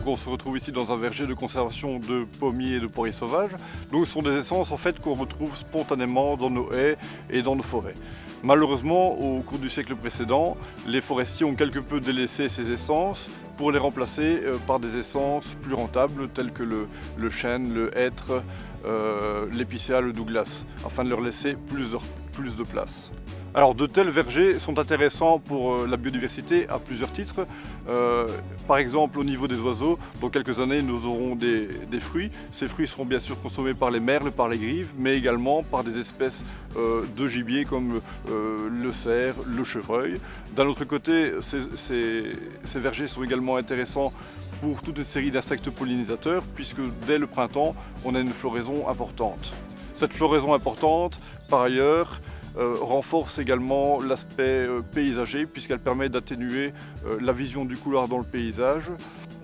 on se retrouve ici dans un verger de conservation de pommiers et de poiriers sauvages. Donc ce sont des essences en fait qu'on retrouve spontanément dans nos haies et dans nos forêts. Malheureusement, au cours du siècle précédent, les forestiers ont quelque peu délaissé ces essences pour les remplacer par des essences plus rentables telles que le chêne, le hêtre, l'épicéa, le douglas, afin de leur laisser plus de place. Alors de tels vergers sont intéressants pour la biodiversité à plusieurs titres. Par exemple au niveau des oiseaux, dans quelques années nous aurons des fruits. Ces fruits seront bien sûr consommés par les merles, par les grives, mais également par des espèces de gibier comme le cerf, le chevreuil. D'un autre côté, ces vergers sont également intéressants pour toute une série d'insectes pollinisateurs, puisque dès le printemps, on a une floraison importante. Cette floraison importante, par ailleurs, renforce également l'aspect paysager puisqu'elle permet d'atténuer la vision du couloir dans le paysage.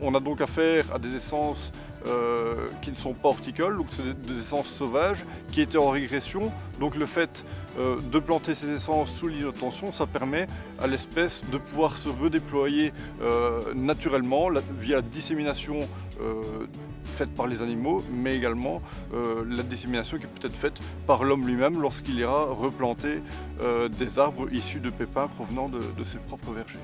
On a donc affaire à des essences qui ne sont pas horticoles, donc c'est des essences sauvages qui étaient en régression. Donc le fait de planter ces essences sous l'îlot de tension, ça permet à l'espèce de pouvoir se redéployer naturellement via la dissémination faite par les animaux, mais également la dissémination qui peut être faite par l'homme lui-même lorsqu'il ira replanter des arbres issus de pépins provenant de ses propres vergers.